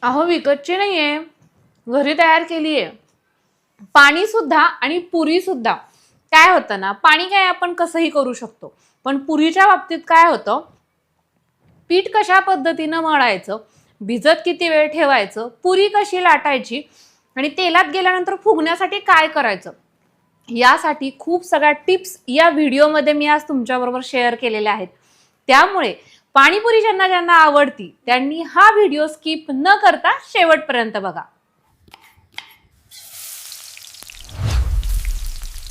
अहो विकतची नाहीये, घरी तयार केली आहे. पाणी सुद्धा आणि पुरी सुद्धा. काय होतं ना, पाणी काय आपण कसंही करू शकतो, पण पुरीच्या बाबतीत काय होतं, पीठ कशा पद्धतीनं मळायचं, भिजत किती वेळ ठेवायचं, पुरी कशी लाटायची आणि तेलात गेल्यानंतर फुगण्यासाठी काय करायचं, यासाठी खूप सगळ्या टिप्स या व्हिडिओमध्ये मी आज तुमच्याबरोबर शेअर केलेल्या आहेत. त्यामुळे पाणीपुरी ज्यांना ज्यांना आवडती त्यांनी हा व्हिडिओ स्किप न करता शेवटपर्यंत बघा.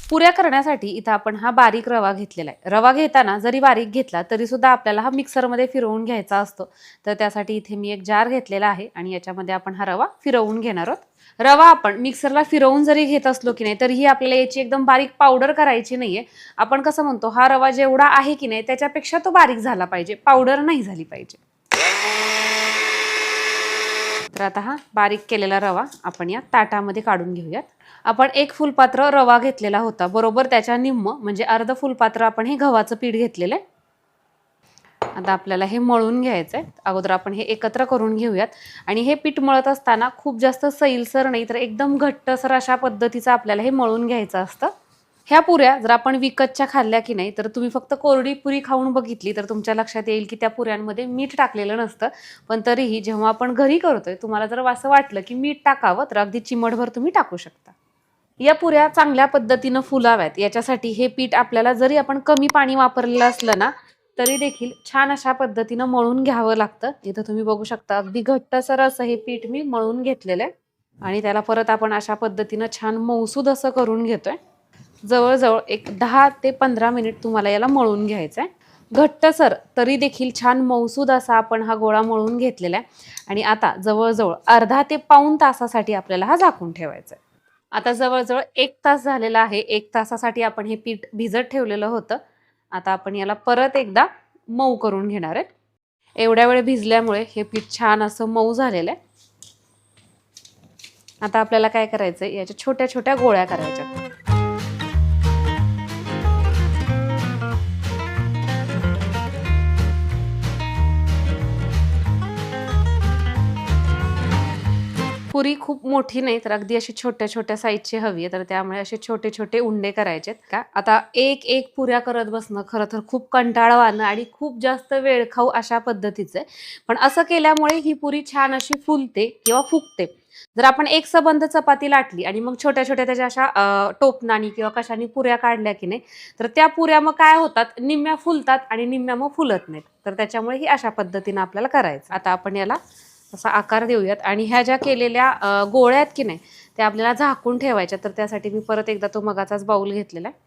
पुऱ्या करण्यासाठी इथं आपण हा बारीक रवा घेतलेला आहे. रवा घेताना जरी बारीक घेतला तरी सुद्धा आपल्याला हा मिक्सरमध्ये फिरवून घ्यायचा असतो. तर त्यासाठी इथे मी एक जार घेतलेला आहे आणि याच्यामध्ये आपण हा रवा फिरवून घेणार आहोत. रवा आपण मिक्सरला फिरवून जरी घेत असलो की नाही तरीही आपल्याला याची एकदम बारीक पावडर करायची नाहीये. आपण कसं म्हणतो, हा रवा जेवढा आहे की नाही त्याच्यापेक्षा तो बारीक झाला पाहिजे, पावडर नाही झाली पाहिजे. तर आता हा बारीक केलेला रवा आपण या ताटामध्ये काढून घेऊयात. आपण एक फुलपात्र रवा घेतलेला होता, बरोबर त्याच्या निम्म म्हणजे अर्ध फुलपात्र आपण हे गव्हाचं पीठ घेतलेलं आहे. आता आपल्याला हे मळून घ्यायचंय. अगोदर आपण हे एकत्र करून घेऊयात. आणि हे पीठ मळत असताना खूप जास्त सैलसर नाही तर एकदम घट्टसर अशा पद्धतीचं आपल्याला हे मळून घ्यायचं असतं. ह्या पुऱ्या जर आपण विकतच्या खाल्ल्या की नाही तर तुम्ही फक्त कोरडी पुरी खाऊन बघितली तर तुमच्या लक्षात येईल की त्या पुऱ्यांमध्ये मीठ टाकलेलं नसतं. पण तरीही जेव्हा आपण घरी करतोय, तुम्हाला जर असं वाटलं की मीठ टाकावं तर अगदी चिमटभर तुम्ही टाकू शकता. या पुऱ्या चांगल्या पद्धतीनं फुलाव्यात याच्यासाठी हे पीठ आपल्याला जरी आपण कमी पाणी वापरलेलं असलं ना तरी देखील छान अशा पद्धतीनं मळून घ्यावं लागतं. इथं तुम्ही बघू शकता अगदी घट्टसर असं हे पीठ मी मळून घेतलेलं आहे. आणि त्याला परत आपण अशा पद्धतीनं छान मऊसूद असं करून घेतोय. जवळजवळ एक 10 ते 15 मिनिट तुम्हाला याला मळून घ्यायचं आहे. घट्टसर तरी देखील छान मऊसूद असा आपण हा गोळा मळून घेतलेला आहे. आणि आता जवळजवळ अर्धा ते पाऊण तासासाठी आपल्याला हा झाकून ठेवायचा आहे. आता जवळजवळ 1 तास झालेला आहे. 1 तासासाठी आपण हे पीठ भिजत ठेवलेलं होतं. आता आपण याला परत एकदा मऊ करून घेणार आहे. एवढ्या वेळ भिजल्यामुळे हे पीठ छान असं मऊ झालेलं आहे. आता आपल्याला काय करायचंय, याच्या छोट्या छोट्या गोळ्या करायच्या. पुरी खूप मोठी नाही तर अगदी अशी छोट्या छोट्या साईजची हवी आहे, तर त्यामुळे असे छोटे छोटे उंडे करायचेत का. आता एक एक पुऱ्या करत बसणं खरं तर खूप कंटाळवाणं आणि खूप जास्त वेळ खाऊ अशा पद्धतीचं आहे. पण असं केल्यामुळे ही पुरी छान अशी फुलते किंवा फुगते. जर आपण एक सबंध चपाती लाटली आणि मग छोट्या छोट्या त्याच्या अशा टोपणानी किंवा कशानी पुऱ्या काढल्या की नाही तर त्या पुऱ्या मग काय होतात, निम्म्या फुलतात आणि निम्म्या मग फुलत नाहीत. तर त्याच्यामुळे ही अशा पद्धतीनं आपल्याला करायचं. आता आपण याला असा आकार देऊयात आणि ह्या ज्या केलेल्या गोळ्या आहेत की नाही त्या आपल्याला झाकून ठेवायच्या. तर त्यासाठी मी परत एकदा तो मगाचाच बाऊल घेतलेला आहे.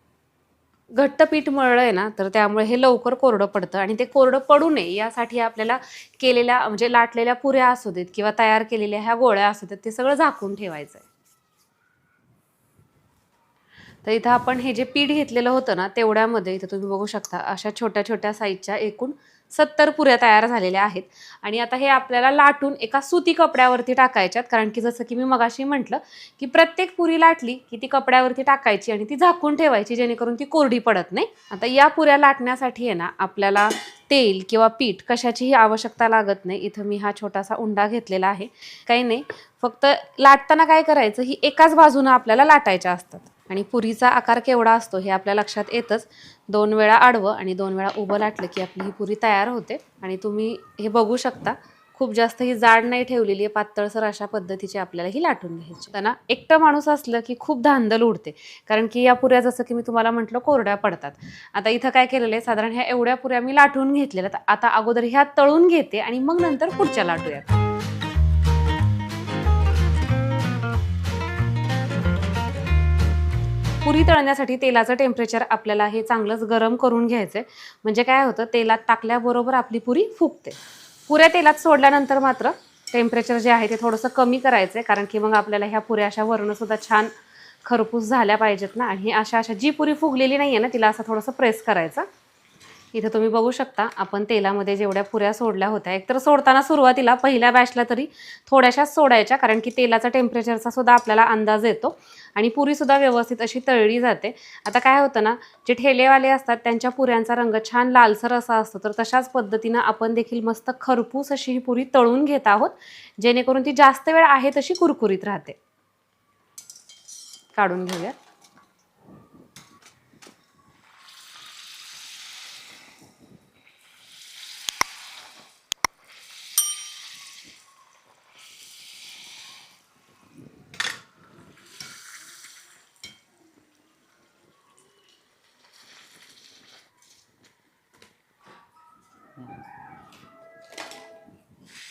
घट्ट पीठ मळलंय ना तर त्यामुळे हे लवकर कोरडं पडतं आणि ते कोरडं पडू नये यासाठी आपल्याला केलेल्या म्हणजे लाटलेल्या पुऱ्या असू देत किंवा तयार केलेल्या ह्या गोळ्या असू देत ते सगळं झाकून ठेवायचं आहे. तर इथं आपण हे जे पीठ घेतलेलं होतं ना तेवढ्यामध्ये इथं तुम्ही बघू शकता अशा छोट्या छोट्या साईजच्या एकूण 70 पुऱ्या तयार झालेल्या आहेत. आणि आता हे आपल्याला लाटून एका सुती कपड्यावरती टाकायच्यात, कारण की जसं की मी मगाशी म्हटलं की प्रत्येक पुरी लाटली की ती कपड्यावरती टाकायची आणि ती झाकून ठेवायची जेणेकरून ती कोरडी पडत नाही. आता या पुऱ्या लाटण्यासाठी आहे ना आपल्याला तेल किंवा पीठ कशाचीही आवश्यकता लागत नाही. इथं मी हा छोटासा उंडा घेतलेला आहे. काही नाही, फक्त लाटताना काय करायचं, ही एकाच बाजूनं आपल्याला लाटायच्या असतात. आणि पुरीचा आकार केवढा असतो हे आपल्या लक्षात येतच. 2 वेळा आडवं आणि 2 वेळा उभं लाटलं की आपली ही पुरी तयार होते. आणि तुम्ही हे बघू शकता खूप जास्त ही जाड नाही ठेवलेली आहे, पातळसर अशा पद्धतीची आपल्याला ही लाटून घ्यायची. त्यांना एकटं माणूस असलं की खूप धांदल उडते, कारण की या पुऱ्या जसं की मी तुम्हाला म्हटलं कोरड्या पडतात. आता इथं काय केलेलं आहे, साधारण ह्या एवढ्या पुऱ्या मी लाटून घेतलेल्या. आता अगोदर ह्या तळून घेते आणि मग नंतर पुढच्या लाटूयात. पुरी तळण्यासाठी तेलाचं टेम्परेचर आपल्याला हे चांगलंच गरम करून घ्यायचंय. म्हणजे काय होतं, तेलात टाकल्याबरोबर आपली पुरी फुगते. पुऱ्या तेलात सोडल्यानंतर मात्र टेम्परेचर जे आहे ते थोडंसं कमी करायचंय, कारण की मग आपल्याला ह्या पुऱ्या अशा वरून सुद्धा छान खरपूस झाल्या पाहिजेत ना. आणि अशा जी पुरी फुगलेली नाहीये ना तिला असं थोडंसं प्रेस करायचं. इथं तुम्ही बघू शकता आपण तेलामध्ये जेवढ्या पुऱ्या सोडल्या होत्या, एकतर सोडताना सुरुवातीला पहिल्या बॅचला तरी थोड्याशाच सोडायच्या, कारण की तेलाचा टेम्परेचरचा सुद्धा आपल्याला अंदाज येतो आणि पुरीसुद्धा व्यवस्थित अशी तळली जाते. आता काय होतं ना, जे ठेलेवाले असतात त्यांच्या पुऱ्यांचा रंग छान लालसर असा असतो, तर तशाच पद्धतीनं आपण देखील मस्त खरपूस अशी ही पुरी तळून घेत आहोत, जेणेकरून ती जास्त वेळ आहे तशी कुरकुरीत राहते. काढून घेऊया.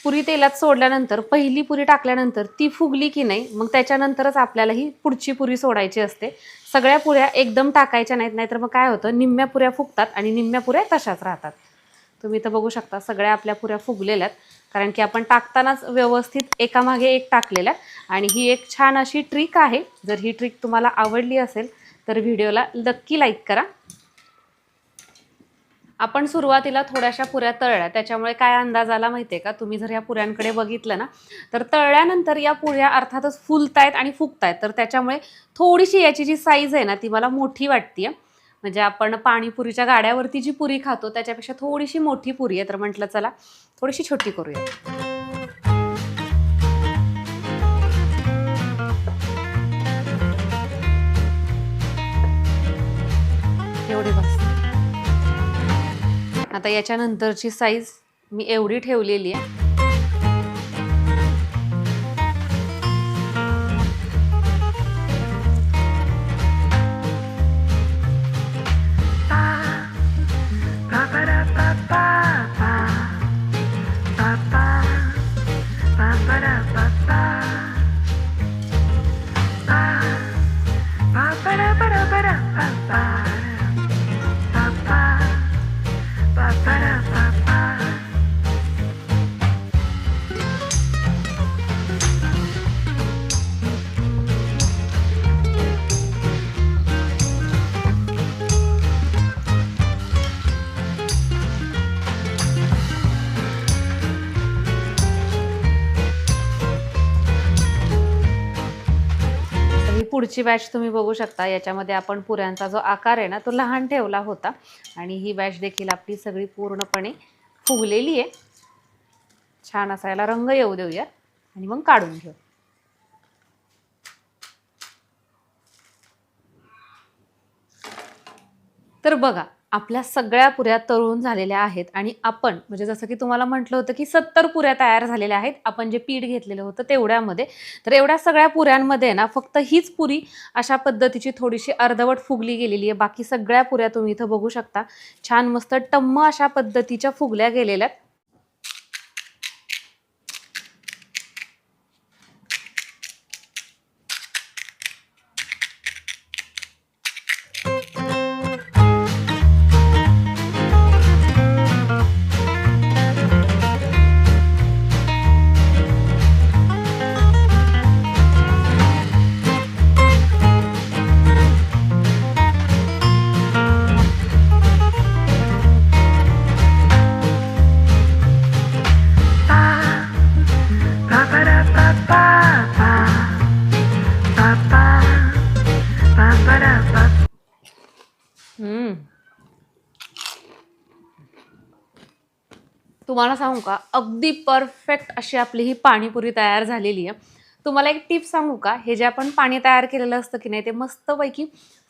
पुरी तेलात सोडल्यानंतर पहिली पुरी टाकल्यानंतर ती फुगली की नाही, मग त्याच्यानंतरच आपल्याला ही पुढची पुरी सोडायची असते. सगळ्या पुऱ्या एकदम टाकायच्या नाहीत, नाहीतर मग काय होतं, निम्म्या पुऱ्या फुगतात आणि निम्म्या पुऱ्या तशाच राहतात. तुम्ही इथं बघू शकता सगळ्या आपल्या पुऱ्या फुगलेल्या आहेत, कारण की आपण टाकतानाच व्यवस्थित एकामागे एक टाकलेल्या आहेत. आणि ही एक छान अशी ट्रिक आहे. जर ही ट्रिक तुम्हाला आवडली असेल तर व्हिडिओला नक्की लाईक करा. आपण सुरुवातीला थोड्याशा पुऱ्या तळल्या, त्याच्यामुळे काय अंदाज आला माहिती आहे का, तुम्ही जर या पुऱ्यांकडे बघितलं ना, तर तळल्यानंतर या पुऱ्या अर्थातच फुलतायत आणि फुगतायत, तर त्याच्यामुळे थोडीशी याची जी साईज आहे ना ती मला मोठी वाटते. म्हणजे आपण पाणीपुरीच्या गाड्यावरती जी पुरी खातो त्याच्यापेक्षा थोडीशी मोठी पुरी आहे, तर म्हटलं चला थोडीशी छोटी करूया. एवढी बस. आता याच्यानंतरची साईज मी एवढी ठेवलेली आहे. पुढची बॅच तुम्ही बघू शकता, याच्यामध्ये आपण पुऱ्यांचा जो आकार आहे ना तो लहान ठेवला होता आणि ही बॅच देखील आपली सगळी पूर्णपणे फुगलेली आहे. छान असा याला रंग येऊ देऊया आणि मग काढून घेऊ. तर बघा, आपल्या सगळ्या पुऱ्या तळून झालेल्या आहेत आणि आपण म्हणजे जसं की तुम्हाला म्हटलं होतं की 70 पुऱ्या तयार झालेल्या आहेत आपण जे पीठ घेतलेलं होतं तेवढ्यामध्ये. तर एवढ्या सगळ्या पुऱ्यांमध्ये ना फक्त हीच पुरी अशा पद्धतीची थोडीशी अर्धवट फुगली गेलेली आहे. बाकी सगळ्या पुऱ्या तुम्ही इथं बघू शकता छान मस्त टम्म अशा पद्धतीच्या फुगल्या गेलेल्या आहेत. तुम्हाला सांगू का, अगदी परफेक्ट अशी आपली ही पाणीपुरी तयार झालेली आहे. तुम्हाला एक टिप सांगू का, हे जे आपण पाणी तयार केलेलं असतं की नाही ते मस्तपैकी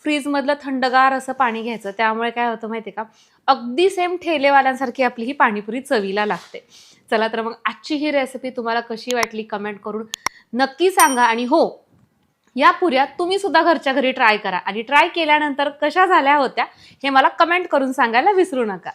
फ्रीजमधलं थंडगार असं पाणी घ्यायचं. त्यामुळे काय होतं माहिती आहे का, अगदी सेम ठेलेवाल्यांसारखी आपली ही पाणीपुरी चवीला लागते. चला तर मग आजची ही रेसिपी तुम्हाला कशी वाटली कमेंट करून नक्की सांगा. आणि हो, या पुऱ्या तुम्ही सुद्धा घरच्या घरी ट्राय करा आणि ट्राय केल्यानंतर कशा झाल्या होत्या हे मला कमेंट करून सांगायला विसरू नका.